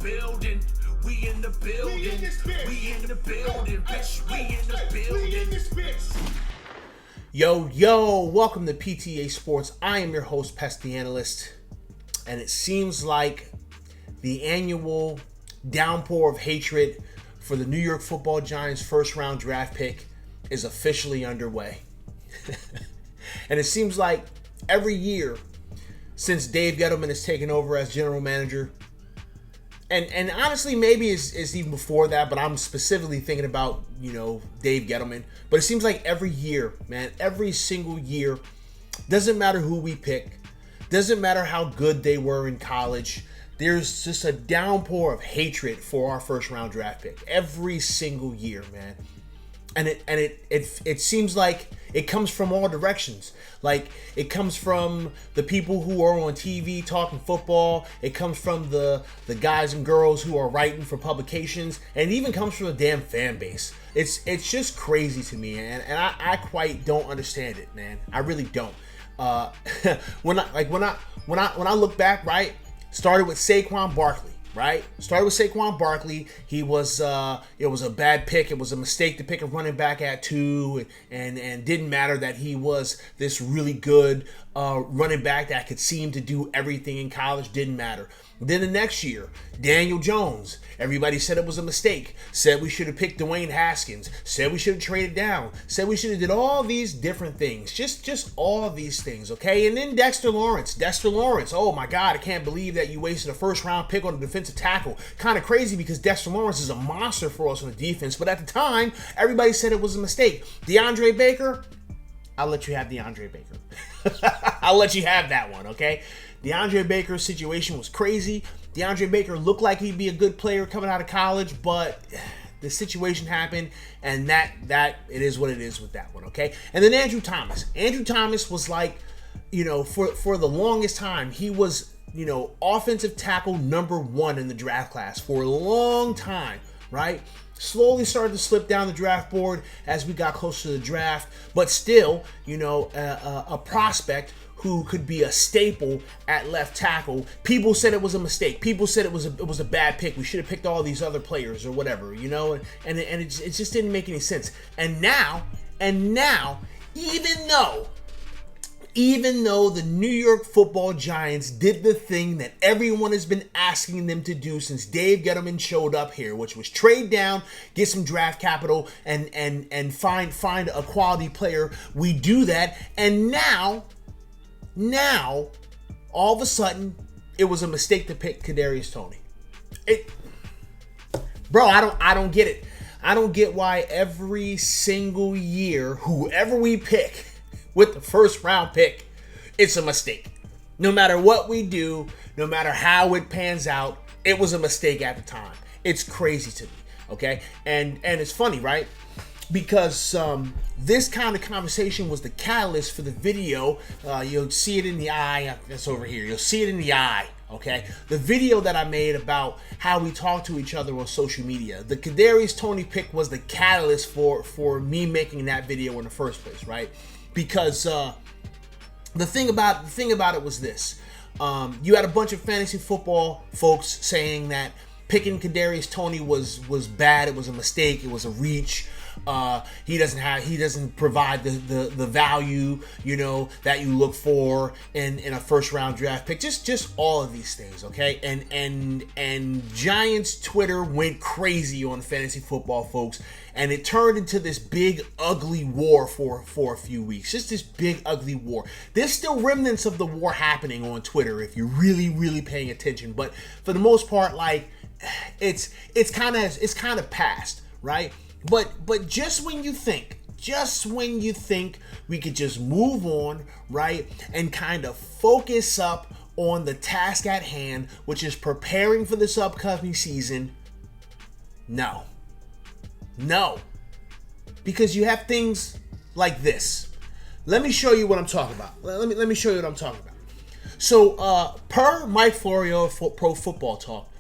building. We in the building. We in the building, bitch. We in the building. Yo, welcome to PTA Sports. I am your host, Pest the Analyst. And it seems like the annual downpour of hatred for the New York Football Giants first round draft pick is officially underway. And it seems like every year since Dave Gettleman has taken over as general manager, and honestly, maybe it's even before that, but I'm specifically thinking about, Dave Gettleman. But it seems like every year, man, every single year, doesn't matter who we pick, doesn't matter how good they were in college, there's just a downpour of hatred for our first round draft pick every single year, man. And it seems like it comes from all directions. Like, it comes from the people who are on TV talking football. It comes from the guys and girls who are writing for publications. And it even comes from the damn fan base. It's just crazy to me, and I quite don't understand it, man. I really don't. When I look back, right, started with Saquon Barkley. Right? Started with Saquon Barkley. He was, it was a bad pick. It was a mistake to pick a running back at 2, and didn't matter that he was this really good running back that could seem to do everything in college. Didn't matter. Then the next year, Daniel Jones. Everybody said it was a mistake. Said we should have picked Dwayne Haskins. Said we should have traded down. Said we should have did all these different things. Just all these things, okay? And then Dexter Lawrence. Oh my God, I can't believe that you wasted a first round pick on a defensive tackle. Kind of crazy because Dexter Lawrence is a monster for us on the defense. But at the time, everybody said it was a mistake. DeAndre Baker, I'll let you have DeAndre Baker. I'll let you have that one, okay? DeAndre Baker's situation was crazy. DeAndre Baker looked like he'd be a good player coming out of college, but the situation happened, and that it is what it is with that one, okay? And then Andrew Thomas. Andrew Thomas was like, for the longest time, he was, offensive tackle number 1 in the draft class for a long time, right? Slowly started to slip down the draft board as we got closer to the draft, but still, a prospect who could be a staple at left tackle. People said it was a mistake. People said it was a bad pick. We should have picked all these other players or whatever, and it just didn't make any sense. And now, even though the New York Football Giants did the thing that everyone has been asking them to do since Dave Gettleman showed up here, which was trade down, get some draft capital, and find a quality player, we do that. And now, all of a sudden, it was a mistake to pick Kadarius Toney. I don't get it. I don't get why every single year, whoever we pick with the first round pick, it's a mistake. No matter what we do, no matter how it pans out, it was a mistake at the time. It's crazy to me, okay? And it's funny, right? Because this kind of conversation was the catalyst for the video. You'll see it in the eye. That's over here. You'll see it in the eye, okay? The video that I made about how we talk to each other on social media. The Kadarius Toney pick was the catalyst for me making that video in the first place, right? Because the thing about it was this. You had a bunch of fantasy football folks saying that picking Kadarius Toney was bad. It was a mistake. It was a reach. He doesn't provide the value, that you look for in a first round draft pick. Just all of these things, okay? And Giants Twitter went crazy on fantasy football folks, and it turned into this big ugly war for a few weeks. Just this big ugly war. There's still remnants of the war happening on Twitter if you're really paying attention, but for the most part, like, it's kind of past, right? But just when you think we could just move on, right, and kind of focus up on the task at hand, which is preparing for this upcoming season, no, because you have things like this. Let me show you what I'm talking about. Let me show you what I'm talking about. So, per Mike Florio of Pro Football Talk,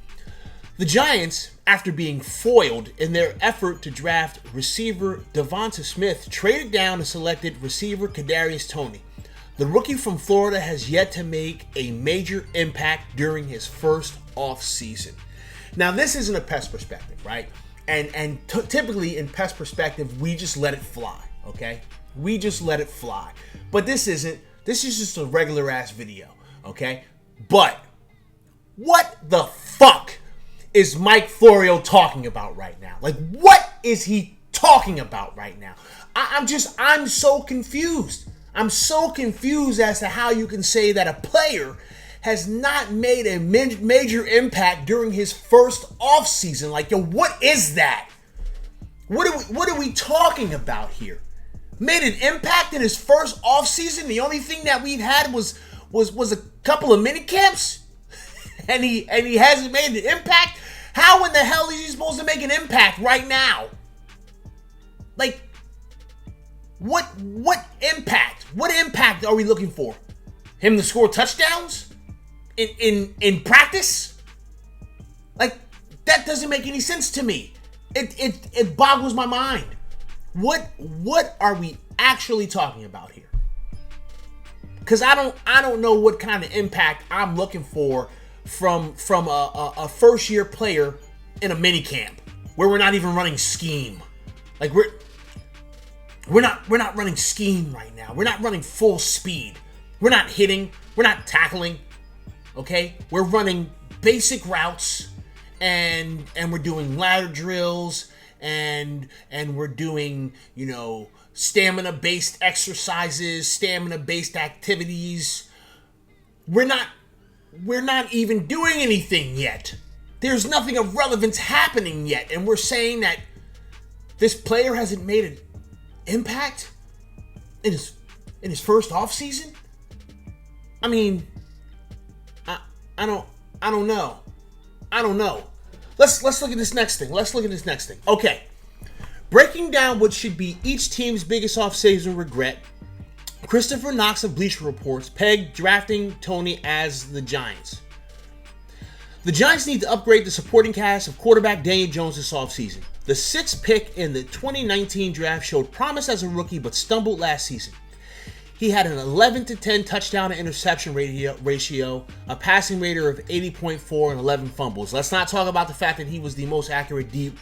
the Giants, after being foiled in their effort to draft receiver Devonta Smith, traded down and selected receiver Kadarius Toney. The rookie from Florida has yet to make a major impact during his first off season. Now, this isn't a PES perspective, right? And typically in PES perspective, we just let it fly, okay? We just let it fly. But this isn't. This is just a regular ass video, okay? But what the fuck is Mike Florio talking about right now? Like, what is he talking about right now? I'm so confused. I'm so confused as to how you can say that a player has not made a major impact during his first offseason. Like, yo, what is that? What are we talking about here? Made an impact in his first offseason? The only thing that we've had was a couple of mini camps? and he hasn't made an impact? How in the hell is he supposed to make an impact right now? Like, what impact? What impact are we looking for? Him to score touchdowns? In practice? Like, that doesn't make any sense to me. It boggles my mind. What are we actually talking about here? Because I don't know what kind of impact I'm looking for from a first year player in a mini camp where we're not even running scheme. Like, we're not running scheme right now. We're not running full speed. We're not hitting. We're not tackling. Okay? We're running basic routes and we're doing ladder drills and we're doing, stamina-based exercises, stamina-based activities. We're not even doing anything yet. There's nothing of relevance happening yet, and we're saying that this player hasn't made an impact in his first offseason? I mean, I don't know. Let's look at this next thing. Okay. Breaking down what should be each team's biggest offseason regret, Christopher Knox of Bleacher Reports pegged drafting Toney as the Giants. The Giants need to upgrade the supporting cast of quarterback Daniel Jones this offseason. The 6th pick in the 2019 draft showed promise as a rookie but stumbled last season. He had an 11-10 touchdown to interception ratio, a passing rating of 80.4, and 11 fumbles. Let's not talk about the fact that he was the most accurate deep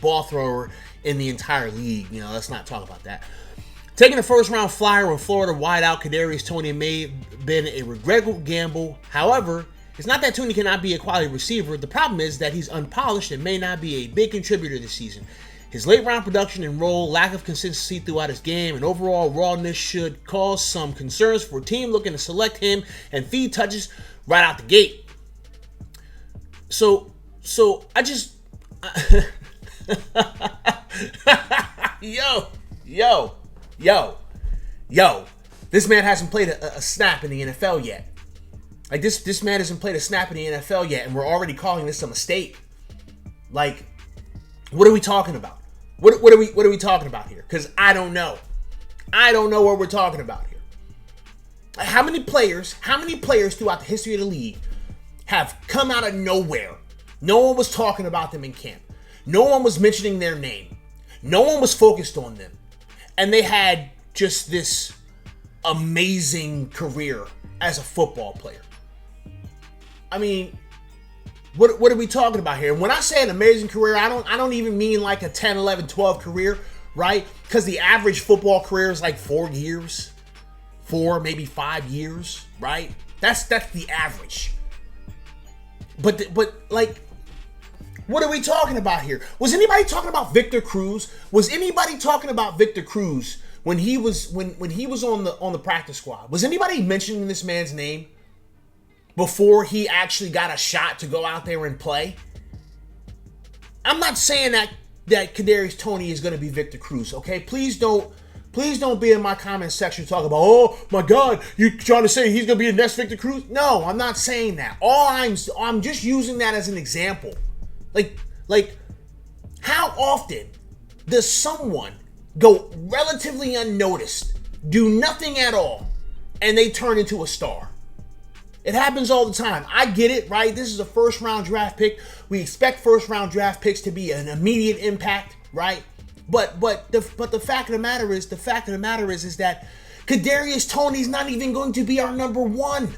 ball thrower in the entire league. Let's not talk about that. Taking a first-round flyer on Florida wideout Kadarius Toney may have been a regrettable gamble. However, it's not that Toney cannot be a quality receiver. The problem is that he's unpolished and may not be a big contributor this season. His late-round production and role, lack of consistency throughout his game, and overall rawness should cause some concerns for a team looking to select him and feed touches right out the gate. So I just... Yo. This man hasn't played a snap in the NFL yet. Like, this man hasn't played a snap in the NFL yet, and we're already calling this a mistake. Like, what are we talking about? What are we talking about here? Because I don't know. I don't know what we're talking about here. How many players throughout the history of the league have come out of nowhere? No one was talking about them in camp. No one was mentioning their name. No one was focused on them. And they had just this amazing career as a football player. I mean, what are we talking about here? When I say an amazing career, I don't even mean like a 10, 11, 12 career, right? Because the average football career is like 4 years. 4, maybe 5 years, right? That's the average. But like, what are we talking about here? Was anybody talking about Victor Cruz? Was anybody talking about Victor Cruz when he was on the practice squad? Was anybody mentioning this man's name before he actually got a shot to go out there and play? I'm not saying that Kadarius Toney is going to be Victor Cruz, okay? Please don't be in my comment section talking about, oh my God, you trying to say he's going to be the next Victor Cruz? No, I'm not saying that. I'm just using that as an example. Like, how often does someone go relatively unnoticed, do nothing at all, and they turn into a star? It happens all the time. I get it, right? This is a first-round draft pick. We expect first-round draft picks to be an immediate impact, right? But the fact of the matter is that Kadarius Toney's not even going to be our number one.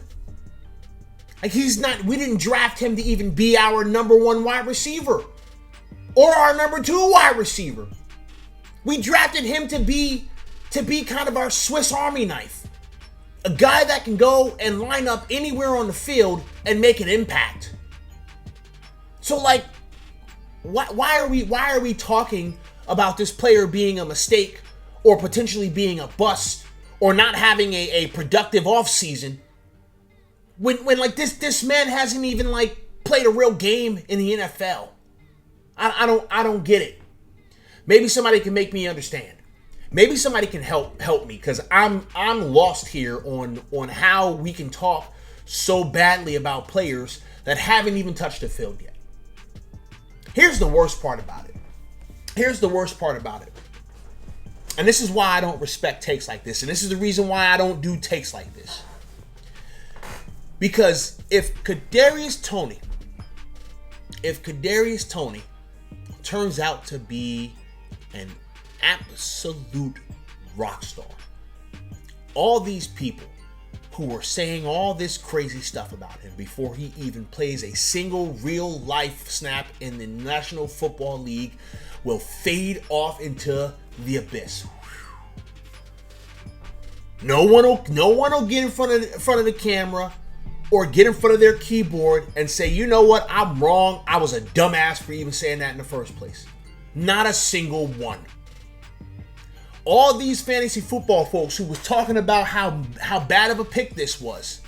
Like, we didn't draft him to even be our number 1 wide receiver or our number 2 wide receiver. We drafted him to be kind of our Swiss Army knife. A guy that can go and line up anywhere on the field and make an impact. So, like, why are we talking about this player being a mistake or potentially being a bust or not having a productive offseason when like this man hasn't even like played a real game in the NFL? I don't get it. Maybe somebody can make me understand. Maybe somebody can help me, because I'm lost here on how we can talk so badly about players that haven't even touched the field yet. Here's the worst part about it. And this is why I don't respect takes like this. And this is the reason why I don't do takes like this. Because if Kadarius Toney turns out to be an absolute rock star, all these people who were saying all this crazy stuff about him before he even plays a single real life snap in the National Football League will fade off into the abyss. No one will get in front of the camera or get in front of their keyboard and say, you know what, I'm wrong. I was a dumbass for even saying that in the first place. Not a single one. All these fantasy football folks who was talking about how bad of a pick this was.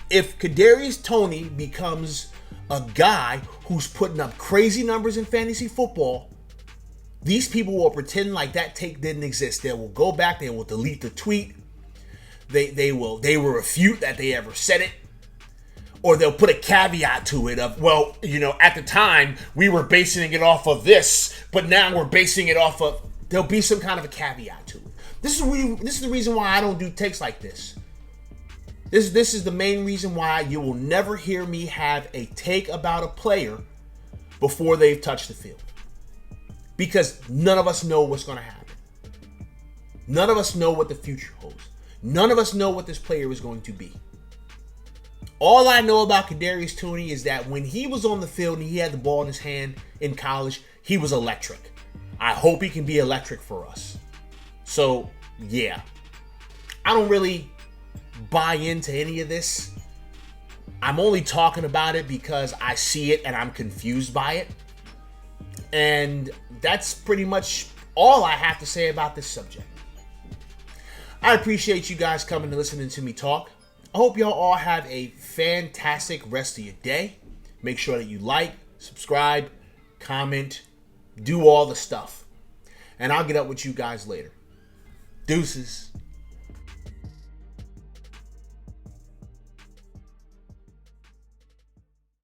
If Kadarius Toney becomes a guy who's putting up crazy numbers in fantasy football, these people will pretend like that take didn't exist. They will go back, they will delete the tweet. They will refute that they ever said it. Or they'll put a caveat to it of, well, you know, at the time we were basing it off of this, but now we're basing it off of. There'll be some kind of a caveat to it. This is the reason why I don't do takes like this. This is the main reason why you will never hear me have a take about a player before they've touched the field. Because none of us know what's going to happen. None of us know what the future holds. None of us know what this player is going to be. All I know about Kadarius Toney is that when he was on the field and he had the ball in his hand in college, he was electric. I hope he can be electric for us. So, yeah. I don't really buy into any of this. I'm only talking about it because I see it and I'm confused by it. And that's pretty much all I have to say about this subject. I appreciate you guys coming and listening to me talk. I hope y'all all have a fantastic rest of your day. Make sure that you like, subscribe, comment, do all the stuff. And I'll get up with you guys later. Deuces.